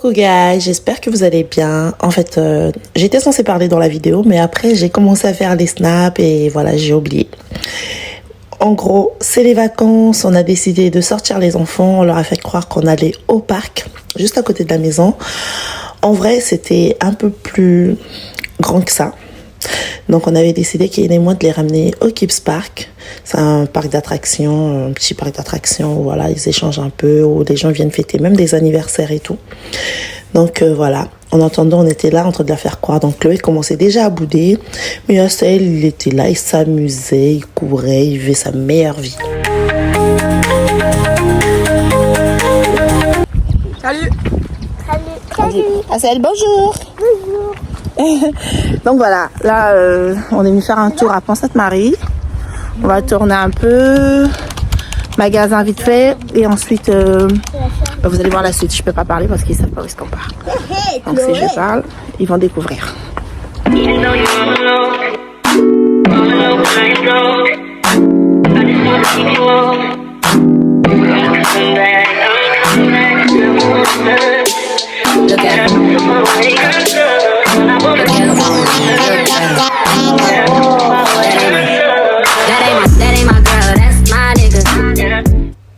Coucou guys, j'espère que vous allez bien. En fait, j'étais censée parler dans la vidéo, mais après j'ai commencé à faire les snaps et voilà, j'ai oublié. En gros, c'est les vacances, on a décidé de sortir les enfants, on leur a fait croire qu'on allait au parc, juste à côté de la maison. En vrai, c'était un peu plus grand que ça. Donc on avait décidé qu'il y ait moi de les ramener au Kips Park. C'est un parc d'attractions, un petit parc d'attractions où voilà, ils échangent un peu, où les gens viennent fêter même des anniversaires et tout. Donc voilà, en attendant on était là en train de la faire croire. Donc Chloé commençait déjà à bouder, mais Yassel il était là, il s'amusait, il courait, il vivait sa meilleure vie. Salut. Salut. Yassel, bonjour. Bonjour. Donc voilà, là on est venu faire un tour à Pont-Sainte-Marie. On va tourner un peu, magasin vite fait et ensuite vous allez voir la suite. Je peux pas parler parce qu'ils savent pas où est-ce qu'on part. Donc si je parle, ils vont découvrir.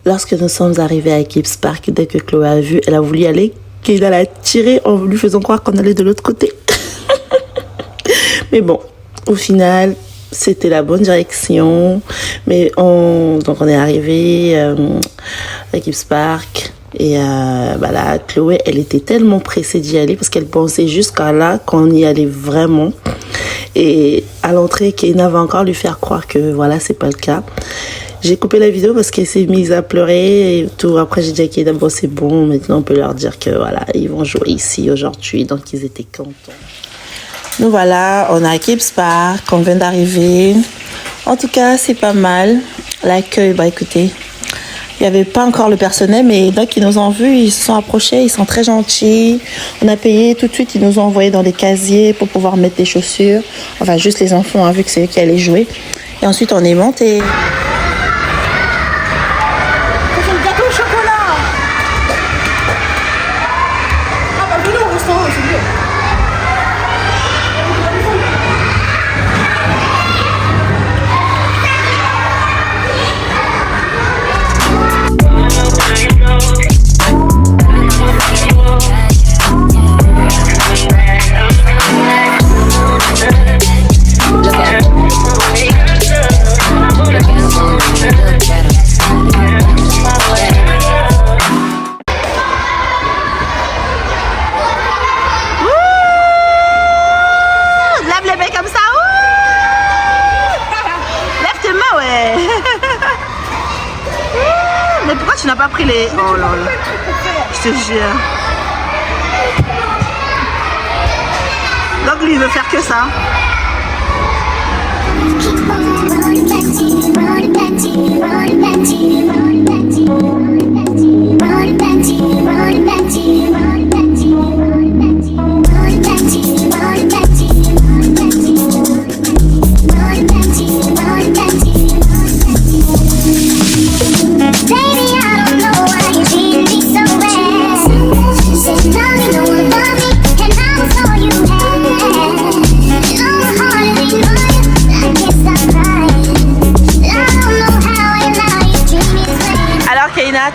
Lorsque nous sommes arrivés à Kips Park, dès que Chloé a vu, elle a voulu y aller, qu'elle l'a tiré en lui faisant croire qu'on allait de l'autre côté. Mais bon, au final, c'était la bonne direction. Mais donc on est arrivé à Kips Park. Et là, Chloé, elle était tellement pressée d'y aller parce qu'elle pensait jusqu'à là qu'on y allait vraiment. Et à l'entrée, Keina va encore lui faire croire que voilà, c'est pas le cas. J'ai coupé la vidéo parce qu'elle s'est mise à pleurer et tout. Après, j'ai dit à Keina, bon, c'est bon. Maintenant, on peut leur dire que voilà, ils vont jouer ici aujourd'hui. Donc, ils étaient contents. Nous voilà, on est à Kips Park. On vient d'arriver. En tout cas, c'est pas mal. L'accueil, bah écoutez, il n'y avait pas encore le personnel, mais donc ils nous ont vus, ils se sont approchés, ils sont très gentils. On a payé tout de suite, ils nous ont envoyé dans des casiers pour pouvoir mettre des chaussures. Enfin, juste les enfants, hein, vu que c'est eux qui allaient jouer. Et ensuite, on est monté. Mais pourquoi tu n'as pas pris les... Oh là là, je te jure. Donc lui il veut faire que ça.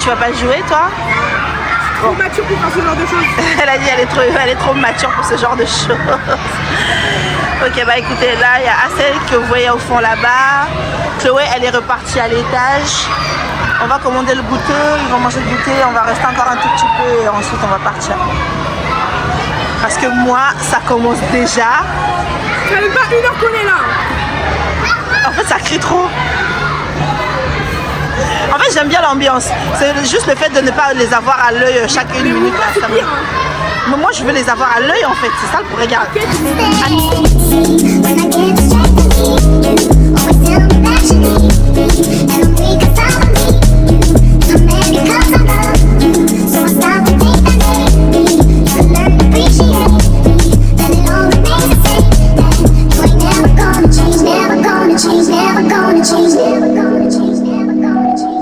Tu vas pas jouer toi? Trop mature pour faire ce genre de choses. Elle a dit elle est trop mature pour ce genre de choses. Ok, bah écoutez, là il y a Assel que vous voyez au fond là-bas. Chloé elle est repartie à l'étage. On va commander le goûter, ils vont manger le goûter, on va rester encore un tout petit peu et ensuite on va partir. Parce que moi ça commence déjà. Ça fait pas une heure qu'on est là. En fait ça crie trop. En fait, j'aime bien l'ambiance. C'est juste le fait de ne pas les avoir à l'œil chaque une minute. Là, mais moi, je veux les avoir à l'œil en fait. C'est ça le pour regarder.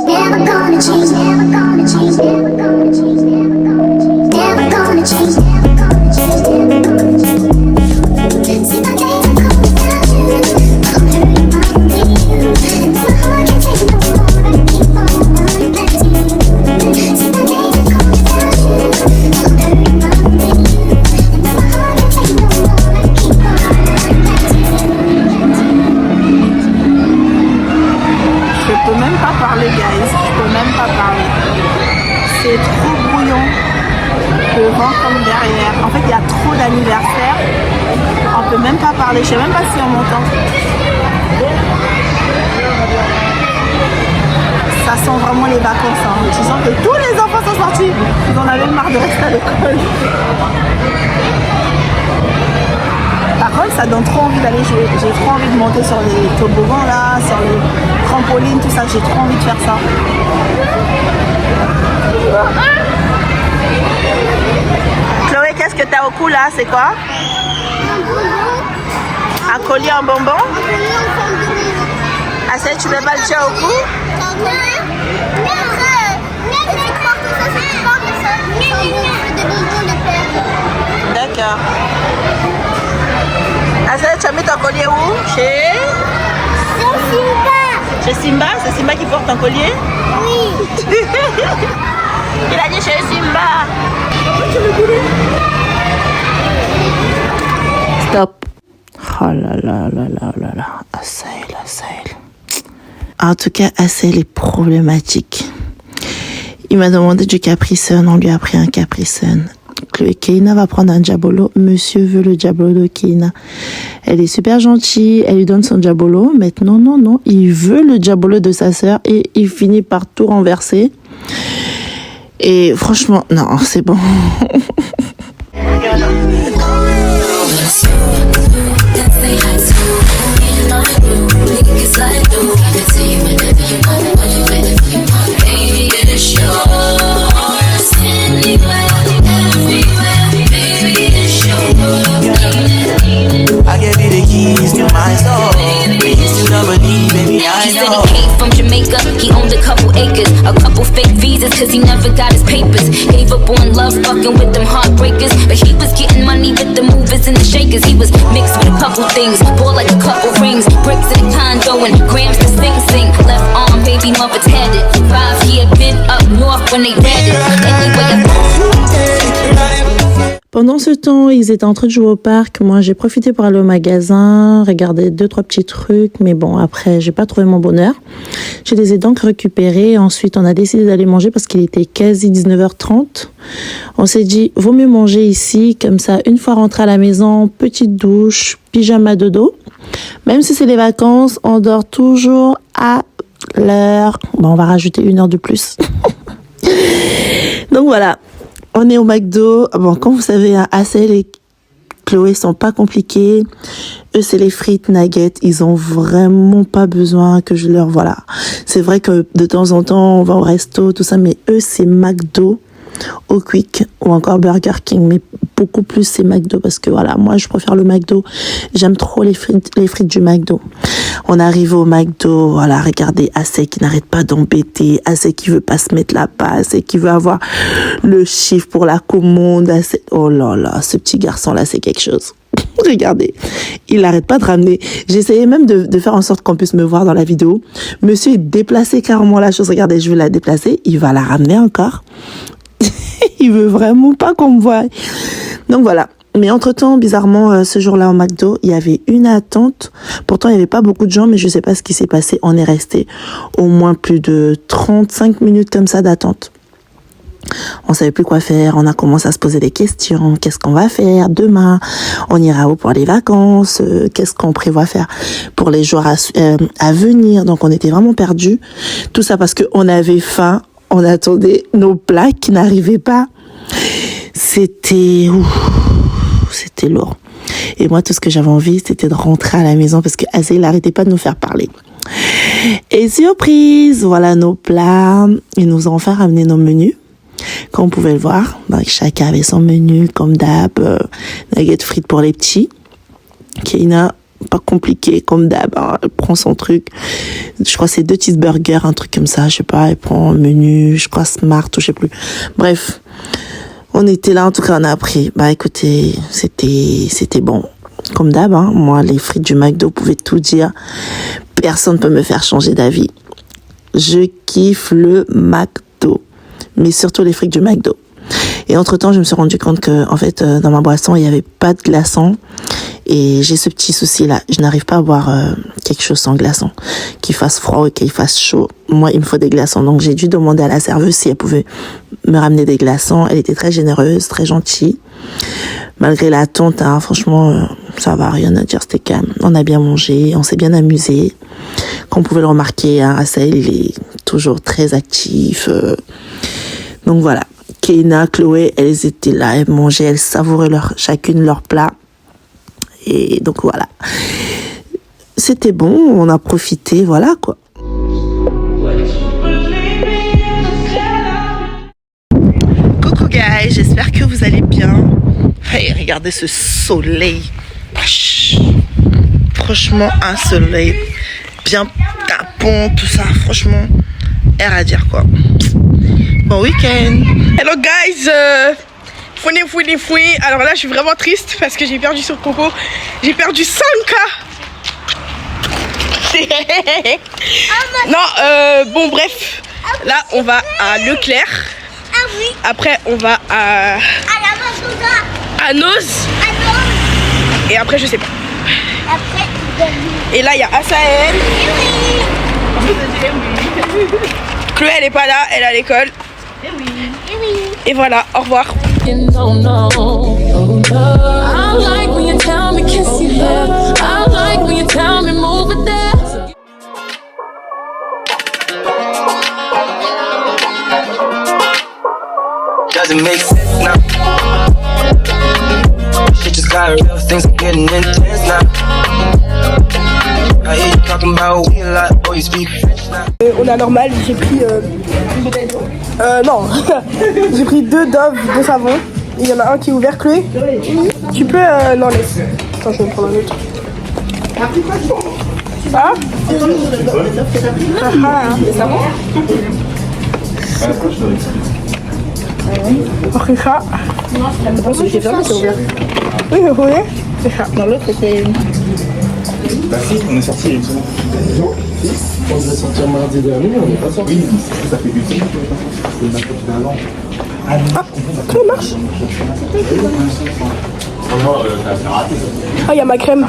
Never gonna change, never gonna change, never gonna change, never gonna change, never gonna change. derrière. En fait, il y a trop d'anniversaires. On peut même pas parler. Je sais même pas si on m'entend. Ça sent vraiment les vacances. Hein. Tu sens que tous les enfants sont sortis. Ils en avaient marre de rester à l'école. Par contre, ça donne trop envie d'aller jouer. J'ai trop envie de monter sur les toboggans là, sur les trampolines, tout ça. J'ai trop envie de faire ça. Chloé, qu'est-ce que t'as au cou là? C'est quoi? Un collier en bonbon? Ah, c'est tu mets pas le tien au cou? D'accord. Ah, tu as mis ton collier où? Chez Simba. Chez Simba? C'est Simba qui porte ton collier? Oui. Il a dit chez Simba. Stop. Oh là là là là là là. Asael. En tout cas, Asael est problématique. Il m'a demandé du Capri Sun, on lui a pris un Capri Sun. Keina va prendre un Diabolo. Monsieur veut le Diabolo de Keina. Elle est super gentille, elle lui donne son Diabolo. Maintenant, non, il veut le Diabolo de sa sœur et il finit par tout renverser. Et franchement, non, c'est bon. I gave you the keys to my soul. You still don't believe, baby, I know. He said he came from Jamaica, he owned a couple acres, a couple fake visas, cause he never got his papers. Gave up on love, fucking with them heartbreakers. But he was getting money with the movers and the shakers. He was mixed with a couple things, bought like a couple rings, bricks in a condo and grams to sing. Left arm, baby mother tatted. 5-year been up north when they read it. Anyway, pendant ce temps, ils étaient en train de jouer au parc. Moi, j'ai profité pour aller au magasin, regarder 2-3 petits trucs. Mais bon, après, j'ai pas trouvé mon bonheur. Je les ai donc récupérés. Ensuite, on a décidé d'aller manger parce qu'il était quasi 19h30. On s'est dit, vaut mieux manger ici. Comme ça, une fois rentré à la maison, petite douche, pyjama dodo. Même si c'est les vacances, on dort toujours à l'heure. Bon, on va rajouter 1 heure de plus. Donc voilà. On est au McDo. Bon, comme vous savez, Asael et Chloé sont pas compliqués. Eux, c'est les frites, nuggets. Ils ont vraiment pas besoin que je leur... Voilà. C'est vrai que de temps en temps, on va au resto, tout ça. Mais eux, c'est McDo au Quick ou encore Burger King. Mais beaucoup plus, c'est McDo parce que voilà, moi, je préfère le McDo. J'aime trop les frites du McDo. On arrive au McDo, voilà, regardez Asael qui n'arrête pas d'embêter, Asael qui veut pas se mettre là-bas, Asael qui veut avoir le chiffre pour la commande, Asael... Oh là là, ce petit garçon-là, c'est quelque chose. Regardez, il n'arrête pas de ramener. J'essayais même de faire en sorte qu'on puisse me voir dans la vidéo. Monsieur est déplacé carrément la chose. Regardez, je vais la déplacer, il va la ramener encore. Il veut vraiment pas qu'on me voie. Donc voilà. Mais entre-temps, bizarrement, ce jour-là au McDo, il y avait une attente. Pourtant, il n'y avait pas beaucoup de gens, mais je ne sais pas ce qui s'est passé. On est resté au moins plus de 35 minutes comme ça d'attente. On savait plus quoi faire. On a commencé à se poser des questions. Qu'est-ce qu'on va faire demain? On ira où pour les vacances? Qu'est-ce qu'on prévoit faire pour les jours à venir? Donc, on était vraiment perdus. Tout ça parce qu'on avait faim. On attendait nos plats qui n'arrivaient pas. C'était lourd. Et moi, tout ce que j'avais envie, c'était de rentrer à la maison parce que Asael n'arrêtait pas de nous faire parler. Et surprise, voilà nos plats. Ils nous ont enfin ramené nos menus. Comme vous pouvez le voir, donc chacun avait son menu, comme d'hab. Nuggets frites pour les petits. Keina, pas compliqué, comme d'hab. Hein, elle prend son truc. Je crois que c'est 2 cheeseburgers, un truc comme ça. Je sais pas, elle prend un menu, je crois Smart ou je sais plus. Bref. On était là, en tout cas, on a appris. Bah, écoutez, c'était bon. Comme d'hab, hein. Moi, les frites du McDo, vous pouvez tout dire. Personne ne peut me faire changer d'avis. Je kiffe le McDo. Mais surtout les frites du McDo. Et entre-temps, je me suis rendu compte que, en fait, dans ma boisson, il n'y avait pas de glaçon. Et j'ai ce petit souci-là. Je n'arrive pas à boire quelque chose sans glaçon. Qu'il fasse froid ou qu'il fasse chaud. moi, il me faut des glaçons. Donc, j'ai dû demander à la serveuse si elle pouvait me ramener des glaçons. Elle était très généreuse, très gentille. Malgré l'attente, hein, franchement, ça va, rien à dire, c'était calme. On a bien mangé, on s'est bien amusé. Comme vous pouvez le remarquer, hein, Asael, il est toujours très actif. Donc voilà, Keina, Chloé, elles étaient là, elles mangeaient, elles savouraient chacune leur plat. Et donc voilà, c'était bon, on a profité, voilà quoi. Coucou guys, j'espère que vous allez bien. Hey, regardez ce soleil. Franchement, un soleil bien tapant, tout ça. Franchement, air à dire quoi. Bon week-end. Hello guys, fouini. Alors là, je suis vraiment triste parce que j'ai perdu sur Coco. J'ai perdu 5K. Non, bon bref. Là, on va à Leclerc. Ah oui. Après, on va à Noz. Et après, je sais pas. Après, Et là, il y a Asael. Chloé, elle est pas là, elle est à l'école. Et voilà, au revoir. I like when you tell me kiss you there. I like when you tell me move it there. Doesn't make sense now. Shit just got real, things are getting intense now. I hear you talking about we a lot, boy, you speak French now. On a normal, j'ai pris non, j'ai pris 2 Dove de savon. Il y en a un qui est ouvert, Chloé. Tu peux non laisse. Attends, je vais me prendre un autre. Ah c'est ça. Après ça. Non, c'est fermé, c'est ouvert. Oui, vous voyez. C'est ça. Dans l'autre, c'était. Bah si, on est sorti une semaine. On devait sortir mardi dernier, on n'est pas sorti. Oui, ça fait du temps. C'est le mercredi d'avant. Ah, tout marche. Vraiment, t'as fait rater ça. Ah, il y a ma crème.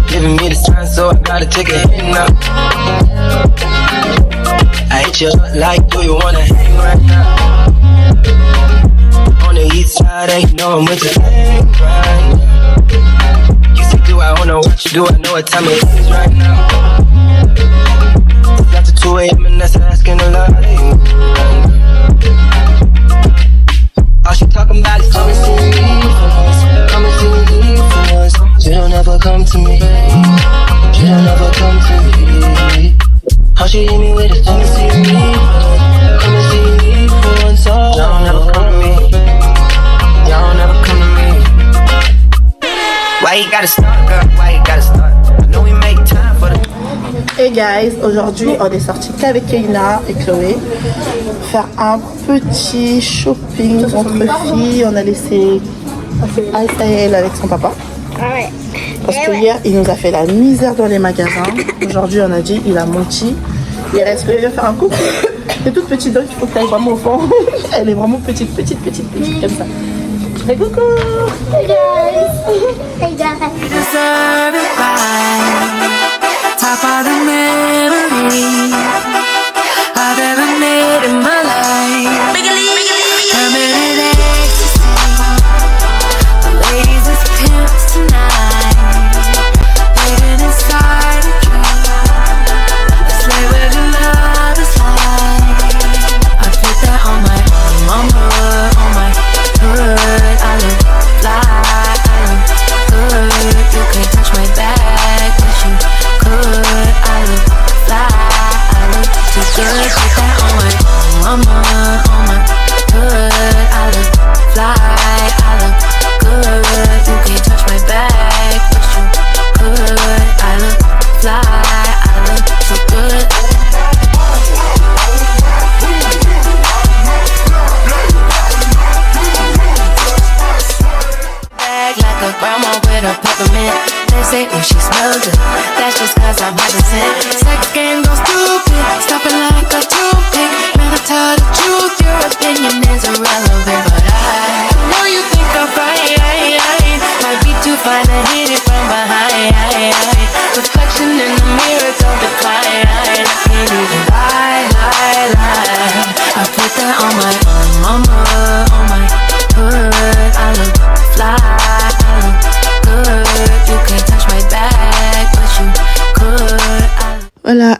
Giving me the sign, so I gotta take a hit now. I hit you up like, do you wanna hang right now? On the east side, and you know I'm with you right now. You say, do I wanna what you do? I know what time it is right now. It's after 2 a.m. and that's asking a lot of you. All she talking about is come and see me first. Come and see me first. You don't ever come to me. You don't ever come to me. How she hit me with it? Come and see me first. Come and see me first. Y'all don't ever come to me. Y'all don't ever come to me. Why you gotta start, girl? Why you gotta start? I know we make time for the. Hey guys, aujourd'hui on est sorti qu'avec Keina et Chloé faire un petit shopping entre filles. On a laissé Asael avec son papa. ouais. Parce que hier il nous a fait la misère dans les magasins. Aujourd'hui on a dit il a menti. Il reste que faire un coucou. C'est toute petite donc il faut que tu ailles vraiment au fond. Elle est vraiment petite comme ça. Je fais coucou. Hey guys. Hey guys. Deserve it right. Top of the memory I've ever made in my life. Permanent ecstasy. The ladies is pimps tonight. Living inside a dream. Let's play with another's life. I put that on my hood, on my hood. I look fly, I look good. You can't touch my back, but you could. I look fly, I look too good. Put that on my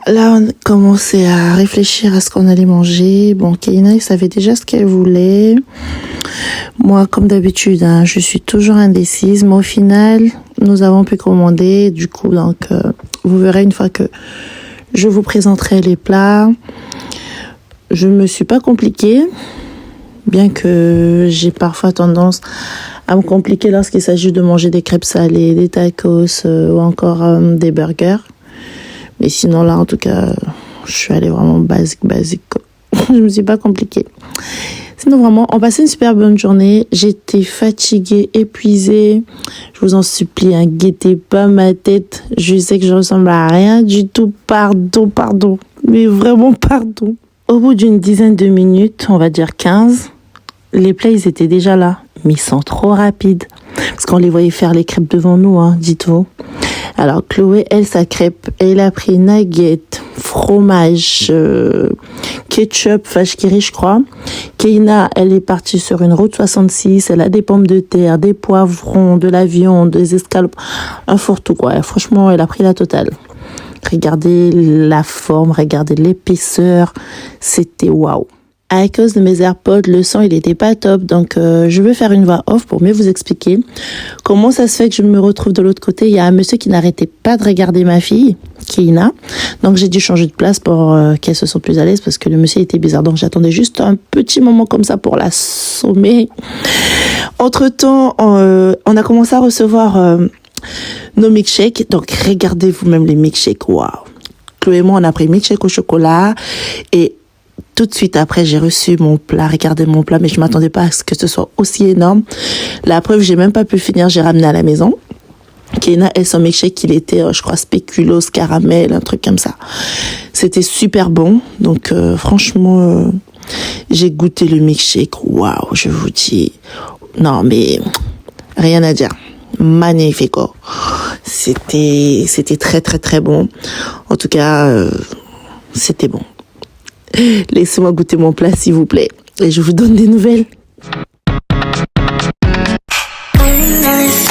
là, on commençait à réfléchir à ce qu'on allait manger. Bon, Keina, il savait déjà ce qu'elle voulait. Moi, comme d'habitude, hein, je suis toujours indécise. Mais au final, nous avons pu commander. Du coup, donc, vous verrez une fois que je vous présenterai les plats. Je ne me suis pas compliquée, bien que j'ai parfois tendance à me compliquer lorsqu'il s'agit de manger des crêpes salées, des tacos ou encore des burgers. Mais sinon, là, en tout cas, je suis allée vraiment basique. Je me suis pas compliquée. Sinon, vraiment, on passait une super bonne journée. J'étais fatiguée, épuisée. Je vous en supplie, hein, guettez pas ma tête. Je sais que je ressemble à rien du tout. Pardon. Mais vraiment, pardon. Au bout d'une dizaine de minutes, on va dire 15, les plats, ils étaient déjà là. Mais ils sont trop rapides. Parce qu'on les voyait faire les crêpes devant nous, hein, dites-vous. Alors, Chloé, elle, sa crêpe, elle a pris nuggets, fromage, ketchup, vache qui rit, je crois. Keina, elle est partie sur une route 66. Elle a des pommes de terre, des poivrons, de la viande, des escalopes, un fourre-tout, quoi. Franchement, elle a pris la totale. Regardez la forme, regardez l'épaisseur. C'était waouh. À cause de mes AirPods, le son, il était pas top. Donc, je vais faire une voix off pour mieux vous expliquer comment ça se fait que je me retrouve de l'autre côté. Il y a un monsieur qui n'arrêtait pas de regarder ma fille, Keina. Donc, j'ai dû changer de place pour qu'elle se sente plus à l'aise parce que le monsieur était bizarre. Donc, j'attendais juste un petit moment comme ça pour l'assommer. Entre-temps, on a commencé à recevoir nos milkshakes. Donc, regardez vous-même les milkshakes. Waouh. Chloé et moi, on a pris milkshake au chocolat et tout de suite après, j'ai reçu mon plat. Regardez mon plat, mais je m'attendais pas à ce que ce soit aussi énorme. La preuve, j'ai même pas pu finir. J'ai ramené à la maison. Keina et son milkshake, il était, je crois, spéculoos, caramel, un truc comme ça. C'était super bon. Donc, franchement, j'ai goûté le milkshake. Waouh, je vous dis. Non, mais rien à dire. Magnifico. C'était très bon. En tout cas, c'était bon. Laissez-moi goûter mon plat, s'il vous plaît. Et je vous donne des nouvelles.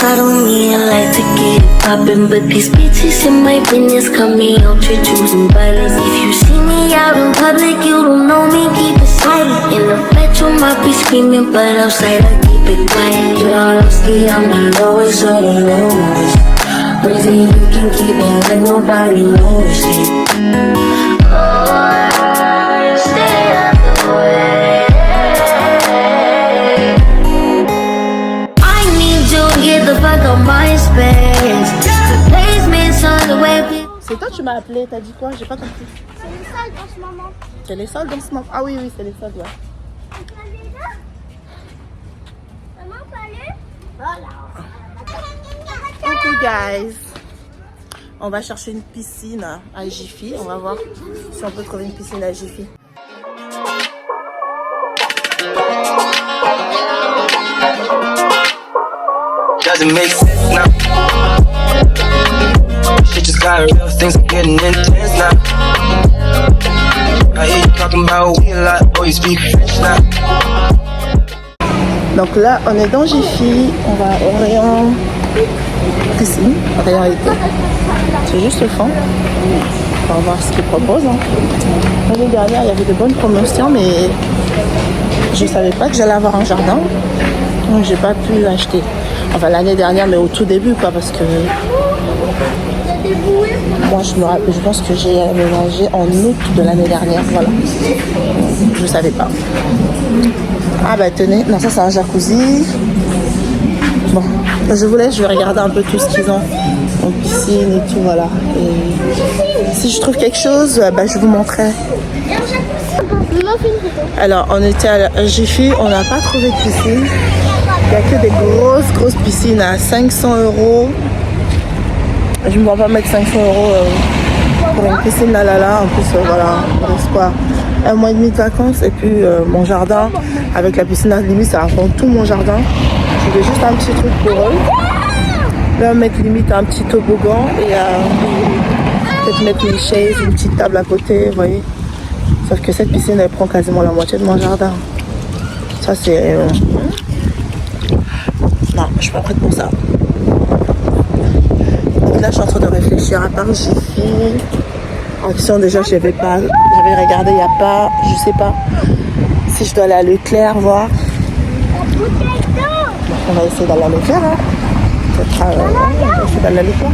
I don't need a light to get poppin', but these bitches in my business cut me out to choosing violence. If you see me out in public, you don't know me, keep it silent. In the bedroom, I be screaming, but outside I keep it quiet. You're I'm the lowest of the lowest. Crazy, you can keep it like nobody knows it. Stay out the way. I need you to get the fuck out my space. The basement's on the way. C'est toi, tu m'as appelé, t'as dit quoi? J'ai pas compris. C'est les soldes en ce moment. C'est les soldes en ce moment? Ah oui, c'est les soldes, ouais. Tu l'as déjà? Maman, pas lu? Voilà. Coucou guys, on va chercher une piscine à Jiffy. On va voir si on peut trouver une piscine à Jiffy. Doesn't make sense now. Shit just got real, things are getting intense now. I hear you talking about we a lot, boy you speak French now. Donc là, on est dans Jiffy, on va au rayon piscine, rayon été. C'est juste le fond. On va voir ce qu'ils proposent. L'année dernière, il y avait de bonnes promotions, mais je savais pas que j'allais avoir un jardin. Donc j'ai pas pu acheter. Enfin l'année dernière, mais au tout début, quoi, parce que moi je me rappelle, je pense que j'ai aménagé en août de l'année dernière, voilà. Je savais pas. Ah bah tenez, non ça c'est un jacuzzi. Bon, je vous laisse, je vais regarder un peu tout ce qu'ils ont en piscine et tout, voilà. Et si je trouve quelque chose, bah, je vous montrerai. Alors on était à Jiffy, on n'a pas trouvé de piscine. Il n'y a que des grosses piscines à 500 €. Je ne vais pas mettre 500 € pour une piscine là. En plus, voilà, on reste quoi, 1 mois et demi de vacances. Et puis mon jardin, avec la piscine à limite, ça raconte tout mon jardin. Je voulais juste un petit truc pour eux. Là, mettre limite un petit toboggan et peut-être mettre une chaise, une petite table à côté, vous voyez. Sauf que cette piscine, elle prend quasiment la moitié de mon jardin. Ça, c'est... Non, je suis pas prête pour ça. Donc là, je suis en train de réfléchir à part Jiffy. Action, déjà, je vais pas. J'avais regardé, il n'y a pas. Je sais pas si je dois aller à Leclerc voir. On va essayer d'aller à Leclerc. Hein. Peut-être on va essayer d'aller à Leclerc.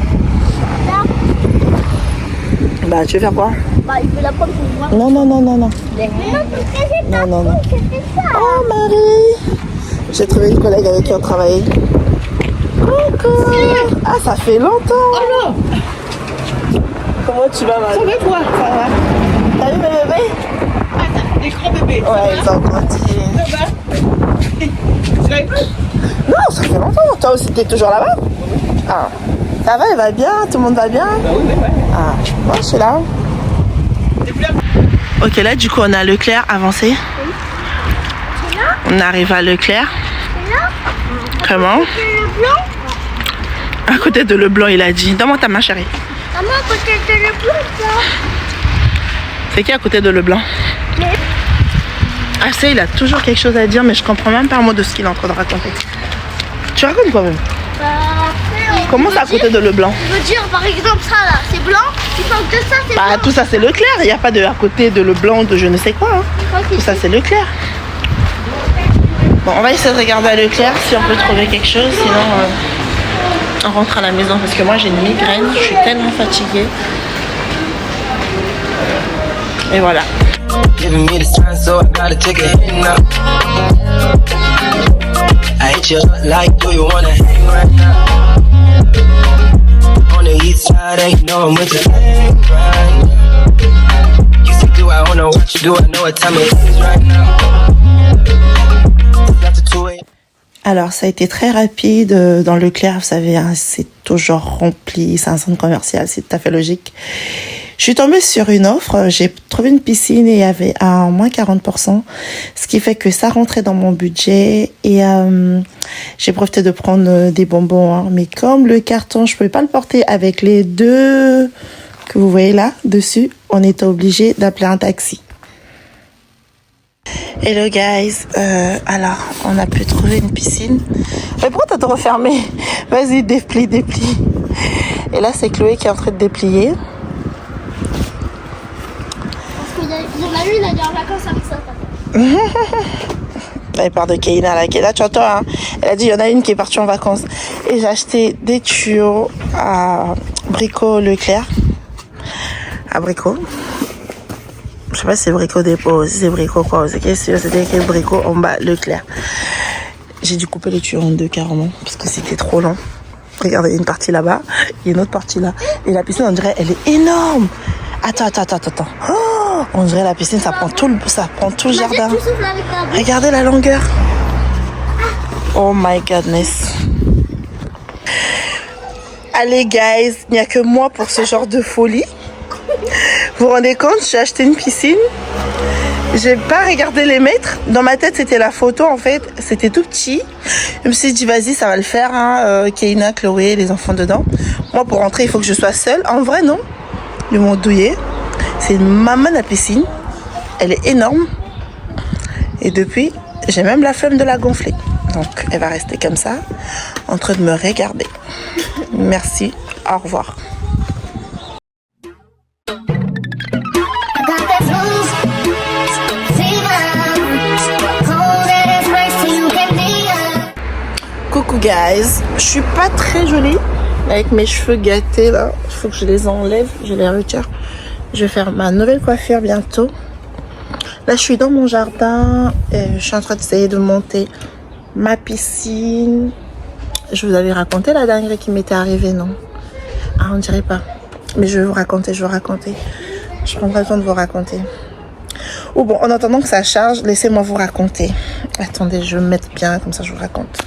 Bah, tu veux faire quoi? Bah, il peut la prendre pour moi. Non, non, non, non, non. Mais non, c'est Non, non, non. c'était ça. Oh, Marie! J'ai trouvé une collègue avec qui on travaillait. Coucou! Ah, ça fait longtemps! Oh non. Comment tu vas, Marie? Ça va quoi? Ça va? T'as vu mes bébés? Ah, t'as des grands bébés. Ouais, ils ont grandi. Ça va? Tu l'avais pas? Non, ça fait longtemps. Toi aussi, t'es toujours là-bas? Ah. Ça va, elle va bien? Tout le monde va bien? Bah oui, ouais. Ah, moi, je suis là. Ok, là, du coup, on a Leclerc avancé. On arrive à Leclerc. Comment? Le blanc. À côté de Leblanc, il a dit. Donne-moi ta main, chérie. Maman, peut-être le blanc, ça. C'est qui à côté de Leblanc? Ah, c'est, il a toujours quelque chose à dire, mais je comprends même pas un mot de ce qu'il est en train de raconter. Tu racontes quoi même? Comment ça à côté de Leblanc? Je veux dire, par exemple, ça là, c'est blanc. Tu parles de ça, c'est Bah, blanc. tout ça, c'est Leclerc. Il n'y a pas de à côté de Leblanc de je ne sais quoi. Hein. Tout ça, c'est Leclerc. Bon, on va essayer de regarder à Leclerc si on peut trouver quelque chose. Sinon, on rentre à la maison parce que moi, j'ai une migraine. Je suis tellement fatiguée. Et voilà. Giving me the sign, so I gotta take a hit now. I hit you up like, do you wanna hang right now? On the east side, and you know I'm with you right now. You say, do I wanna watch you? Do I know what time it is right now? It's after 2 a.m. Alors, ça a été très rapide dans Leclerc, vous savez, hein, c'est toujours rempli, c'est un centre commercial, c'est tout à fait logique. Je suis tombée sur une offre, j'ai trouvé une piscine et il y avait un moins 40%, ce qui fait que ça rentrait dans mon budget et j'ai profité de prendre des bonbons. Hein. Mais comme le carton, je pouvais pas le porter avec les deux que vous voyez là, dessus, on était obligé d'appeler un taxi. Hello guys, alors on a pu trouver une piscine. Mais pourquoi t'as tout refermé? Vas-y, déplie. Et là c'est Chloé qui est en train de déplier. Parce qu'il y en a une, elle est en vacances avec ça. Elle part de Keina là, tu entends hein? Elle a dit il y en a une qui est partie en vacances. Et j'ai acheté des tuyaux à Brico Leclerc. À Brico. Je sais pas si c'est Brico Dépôt, si c'est Brico quoi, c'est sûr, c'était écrit Brico en bas, Leclerc. J'ai dû couper les tuyaux en deux carrément, parce que c'était trop long. Regardez, il y a une partie là-bas, il y a une autre partie là. Et la piscine, on dirait, elle est énorme. Attends. Oh, on dirait la piscine, ça prend tout le jardin. Regardez la longueur. Oh my goodness. Allez guys, il n'y a que moi pour ce genre de folie. Vous vous rendez compte, j'ai acheté une piscine. J'ai pas regardé les mètres. Dans ma tête, c'était la photo en fait. C'était tout petit. Je me suis dit, vas-y, ça va le faire. Hein. Keina, Chloé, les enfants dedans. Moi, pour rentrer, il faut que je sois seule. En vrai, non. Ils m'ont douillé. C'est une maman la piscine. Elle est énorme. Et depuis, j'ai même la flemme de la gonfler. Donc, elle va rester comme ça, en train de me regarder. Merci. Au revoir. Coucou guys, je suis pas très jolie avec mes cheveux gâtés là, il faut que je les enlève, je les retire. Je vais faire ma nouvelle coiffure bientôt. Là je suis dans mon jardin et je suis en train d'essayer de monter ma piscine. Je vous avais raconté la dinguerie qui m'était arrivée, non? Ah on dirait pas, mais je vais vous raconter, je prendrai le temps de vous raconter. Oh bon, en attendant que ça charge, laissez-moi vous raconter. Attendez, je vais me mettre bien, comme ça je vous raconte.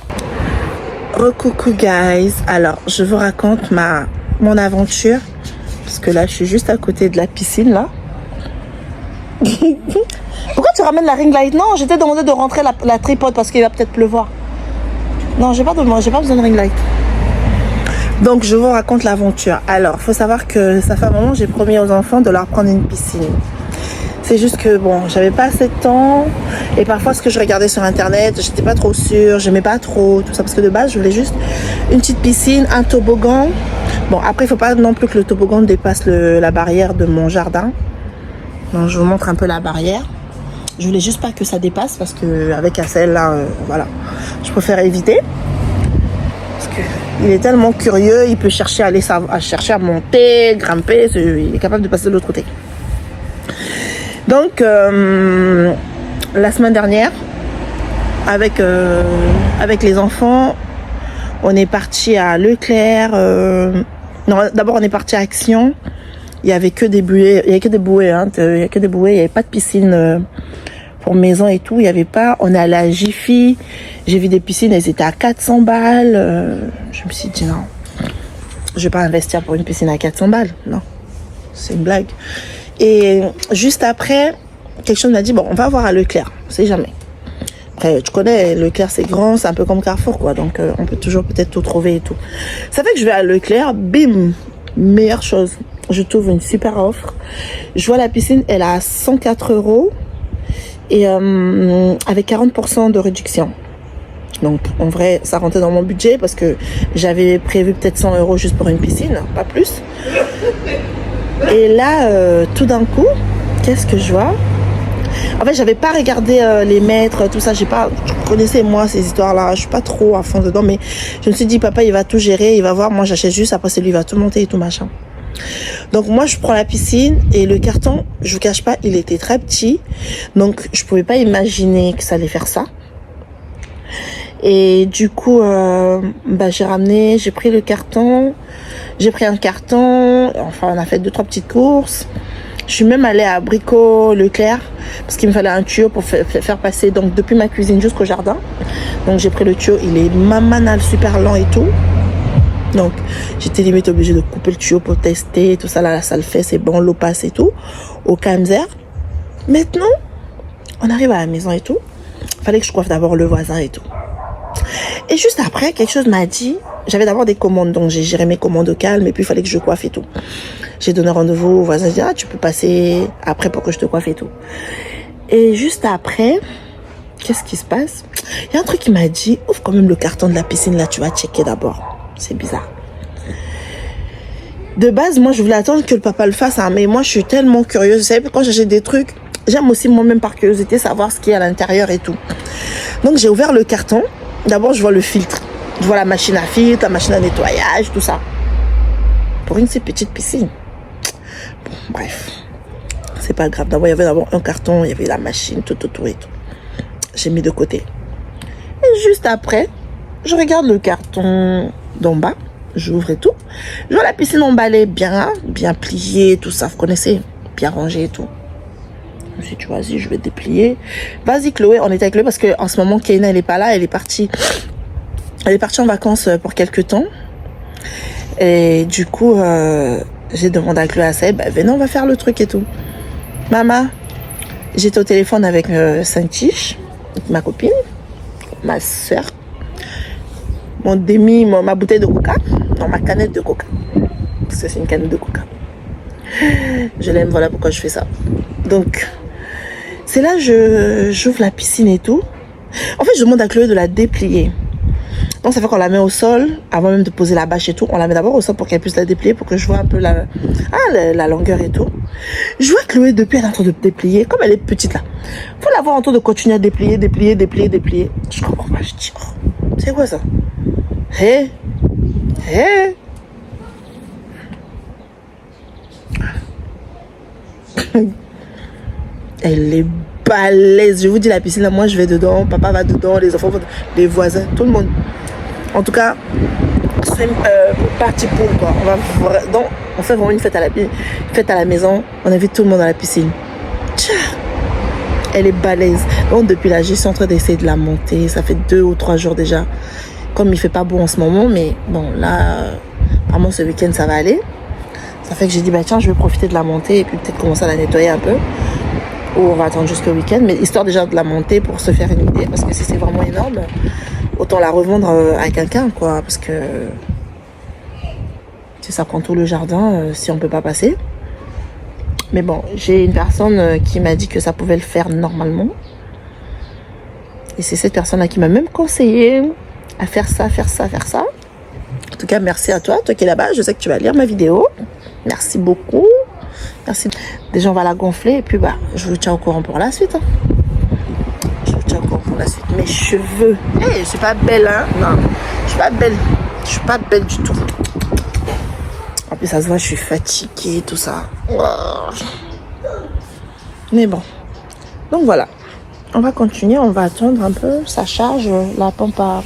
Recoucou guys, alors je vous raconte mon aventure, parce que là je suis juste à côté de la piscine là. Pourquoi tu ramènes la ring light? Non, j'étais demandé de rentrer la tripode parce qu'il va peut-être pleuvoir. Non, j'ai pas besoin de ring light. Donc je vous raconte l'aventure. Alors, faut savoir que ça fait un moment, j'ai promis aux enfants de leur prendre une piscine. C'est juste que bon, j'avais pas assez de temps Et parfois, ce que je regardais sur internet, j'étais pas trop sûre, j'aimais pas trop tout ça. Parce que de base, je voulais juste une petite piscine, un toboggan. Bon, après, il faut pas non plus que le toboggan dépasse la barrière de mon jardin. Donc, je vous montre un peu la barrière. Je voulais juste pas que ça dépasse parce que avec Assel, là, voilà, je préfère éviter. Parce que il est tellement curieux, il peut chercher à monter, grimper, il est capable de passer de l'autre côté. Donc, la semaine dernière, avec les enfants, on est parti à Leclerc. Non, d'abord on est parti à Action. Il y avait que des bouées, il y avait pas de piscine pour maison et tout. Il y avait pas. On est allé à Jiffy. J'ai vu des piscines, elles étaient à 400 balles. Je me suis dit non, je vais pas investir pour une piscine à 400 balles. Non, c'est une blague. Et juste après, quelque chose m'a dit bon, on va voir à Leclerc. On sait jamais. Après, tu connais, Leclerc c'est grand, c'est un peu comme Carrefour quoi. Donc on peut toujours peut-être tout trouver et tout. Ça fait que je vais à Leclerc, bim, meilleure chose. Je trouve une super offre. Je vois la piscine, elle est à 104 € et avec 40% de réduction. Donc en vrai, ça rentrait dans mon budget parce que j'avais prévu peut-être 100 € juste pour une piscine, pas plus. Et là, tout d'un coup, qu'est-ce que je vois? En fait, j'avais pas regardé les mètres, tout ça. Je connaissais moi ces histoires-là. Je suis pas trop à fond dedans, mais je me suis dit papa, il va tout gérer, il va voir. Moi, j'achète juste. Après, c'est lui, il va tout monter et tout machin. Donc moi, je prends la piscine et le carton, je vous cache pas, il était très petit, donc je pouvais pas imaginer que ça allait faire ça. Et du coup, j'ai pris le carton, j'ai pris un carton. Enfin, on a fait 2-3 petites courses. Je suis même allée à Brico Leclerc parce qu'il me fallait un tuyau pour faire passer donc depuis ma cuisine jusqu'au jardin. Donc j'ai pris le tuyau, il est mamanal, super lent et tout. Donc j'étais limite obligée de couper le tuyau pour tester tout ça. Là, ça le fait, c'est bon, l'eau passe et tout. Au Kamser. Maintenant, on arrive à la maison et tout. Il fallait que je coiffe d'abord le voisin et tout. Et juste après, quelque chose m'a dit. J'avais d'abord des commandes, donc j'ai géré mes commandes au calme et puis il fallait que je coiffe et tout. J'ai donné rendez-vous au voisin, j'ai dit tu peux passer après pour que je te coiffe et tout. Et juste après, qu'est-ce qui se passe? Il y a un truc qui m'a dit ouvre quand même le carton de la piscine là, tu vas checker d'abord. C'est bizarre. De base, moi je voulais attendre que le papa le fasse, hein, mais moi je suis tellement curieuse. Vous savez, quand j'achète des trucs, j'aime aussi moi-même par curiosité savoir ce qu'il y a à l'intérieur et tout. Donc j'ai ouvert le carton. D'abord je vois le filtre. Je vois la machine à filtre, la machine à nettoyage, tout ça. Pour une si petite piscine. Bon, bref. C'est pas grave. D'abord, il y avait un carton, il y avait la machine, tout et tout. J'ai mis de côté. Et juste après, je regarde le carton d'en bas. J'ouvre et tout. Je vois la piscine emballée bien pliée, tout ça. Vous connaissez, bien rangée et tout. Je me suis dit, vas-y, je vais déplier. Vas-y, Chloé. On était avec Chloé parce qu'en ce moment, Keina, elle est pas là. Elle est partie en vacances pour quelques temps. Et du coup, j'ai demandé à Chloé à Seb, venez, on va faire le truc et tout. Maman, j'étais au téléphone avec Saint-Tiche, ma copine, ma soeur, ma bouteille de coca, non, ma canette de coca. Parce que c'est une canette de coca. Je l'aime, voilà pourquoi je fais ça. Donc, c'est là j'ouvre la piscine et tout. En fait, je demande à Chloé de la déplier. Donc ça fait qu'on la met au sol, avant même de poser la bâche et tout, on la met d'abord au sol pour qu'elle puisse la déplier, pour que je vois un peu la longueur et tout. Je vois Chloé depuis, elle est en train de déplier, comme elle est petite là. Faut la voir en train de continuer à déplier. Je comprends pas, je dis, oh, c'est quoi ça? Hé. Elle est balèze, je vous dis, la piscine là, moi je vais dedans, papa va dedans, les enfants vont dedans, les voisins, tout le monde. En tout cas, c'est parti pour quoi. On fait vraiment une fête à la maison. On invite tout le monde à la piscine. Tcha, elle est balèze. Donc depuis là, je suis en train d'essayer de la monter. Ça fait 2 ou 3 jours déjà. Comme il fait pas beau en ce moment, mais bon là, vraiment ce week-end ça va aller. Ça fait que j'ai dit tiens, je vais profiter de la monter et puis peut-être commencer à la nettoyer un peu. Ou on va attendre jusqu'au week-end, mais histoire déjà de la monter pour se faire une idée, parce que si c'est vraiment énorme, autant la revendre à quelqu'un, quoi, parce que ça prend tout le jardin si on peut pas passer. Mais bon, j'ai une personne qui m'a dit que ça pouvait le faire normalement. Et c'est cette personne-là qui m'a même conseillé à faire ça, faire ça, faire ça. En tout cas, merci à toi, toi qui es là-bas. Je sais que tu vas lire ma vidéo. Merci beaucoup. Merci. Déjà, on va la gonfler et puis bah, je vous tiens au courant pour la suite. Hein. Je vous tiens au courant pour la suite. Mes cheveux. Hey, je suis pas belle, hein? Non, je suis pas belle. Je suis pas belle du tout. En plus, ça se voit, je suis fatiguée, tout ça. Mais bon. Donc voilà. On va continuer, on va attendre un peu. Ça charge la pompe à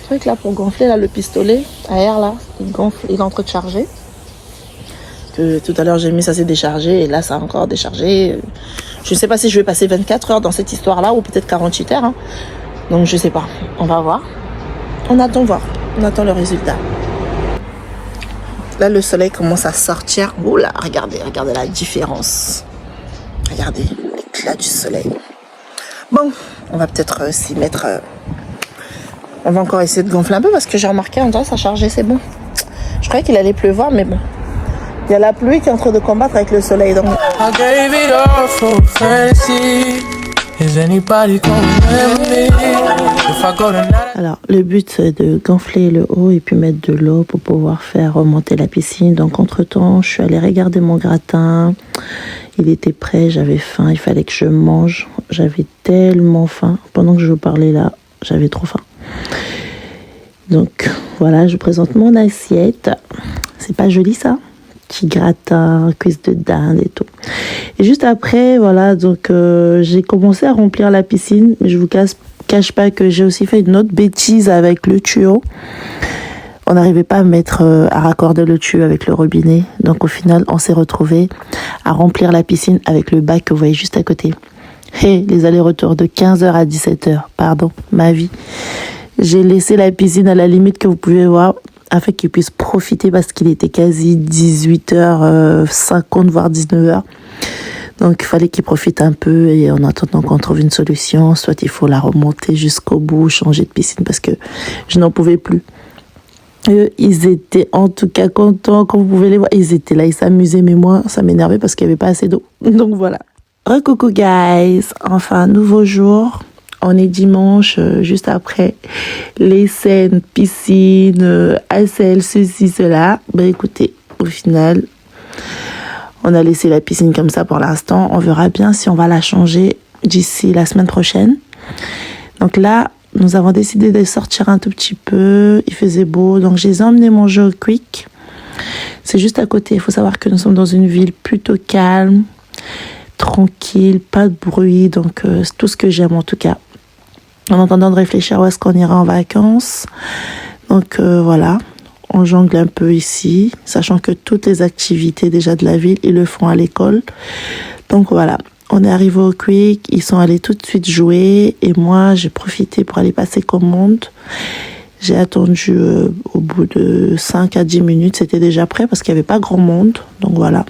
truc là pour gonfler là, le pistolet à air là. Il gonfle, il est en train de charger. Que tout à l'heure j'ai mis, ça s'est déchargé et là ça a encore déchargé. Je ne sais pas si je vais passer 24 heures dans cette histoire là ou peut-être 48 heures. Hein. Donc je sais pas. On va voir. On attend voir. On attend le résultat. Là le soleil commence à sortir. Oula, regardez la différence. Regardez l'éclat du soleil. Bon, on va peut-être s'y mettre. On va encore essayer de gonfler un peu parce que j'ai remarqué, on dirait ça a chargé, c'est bon. Je croyais qu'il allait pleuvoir, mais bon. Il y a la pluie qui est en train de combattre avec le soleil. Donc... Alors, le but c'est de gonfler le haut et puis mettre de l'eau pour pouvoir faire remonter la piscine. Donc, entre-temps, je suis allée regarder mon gratin. Il était prêt, j'avais faim, il fallait que je mange. J'avais tellement faim. Pendant que je vous parlais là, j'avais trop faim. Donc, voilà, je vous présente mon assiette. C'est pas joli ça? Petit gratin, cuisse de dinde et tout. Et juste après, voilà, donc j'ai commencé à remplir la piscine. Mais je vous cache pas que j'ai aussi fait une autre bêtise avec le tuyau. On n'arrivait pas à à raccorder le tuyau avec le robinet. Donc au final, on s'est retrouvé à remplir la piscine avec le bac que vous voyez juste à côté. Et les allers-retours de 15h à 17h, pardon, ma vie. J'ai laissé la piscine à la limite que vous pouvez voir afin qu'il puisse profiter parce qu'il était quasi 18h50 voire 19h. Donc il fallait qu'il profite un peu et en attendant qu'on trouve une solution, soit il faut la remonter jusqu'au bout, changer de piscine parce que je n'en pouvais plus. Ils étaient en tout cas contents, comme vous pouvez les voir. Ils étaient là, ils s'amusaient, mais moi, ça m'énervait parce qu'il n'y avait pas assez d'eau. Donc voilà. Recoucou guys, enfin nouveau jour. On est dimanche, juste après les scènes, piscine, ASL, ceci, cela. Ben écoutez, au final, on a laissé la piscine comme ça pour l'instant. On verra bien si on va la changer d'ici la semaine prochaine. Donc là, nous avons décidé de sortir un tout petit peu. Il faisait beau, donc je les ai emmenés manger au Quick. C'est juste à côté. Il faut savoir que nous sommes dans une ville plutôt calme, tranquille, pas de bruit. Donc c'est tout ce que j'aime en tout cas. En attendant de réfléchir où est-ce qu'on ira en vacances. Donc voilà, on jongle un peu ici, sachant que toutes les activités déjà de la ville, ils le font à l'école. Donc voilà. On est arrivé au Quick, ils sont allés tout de suite jouer et moi j'ai profité pour aller passer commande. J'ai attendu au bout de 5 à 10 minutes, c'était déjà prêt parce qu'il n'y avait pas grand monde. Donc voilà,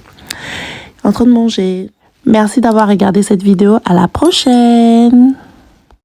en train de manger. Merci d'avoir regardé cette vidéo, à la prochaine.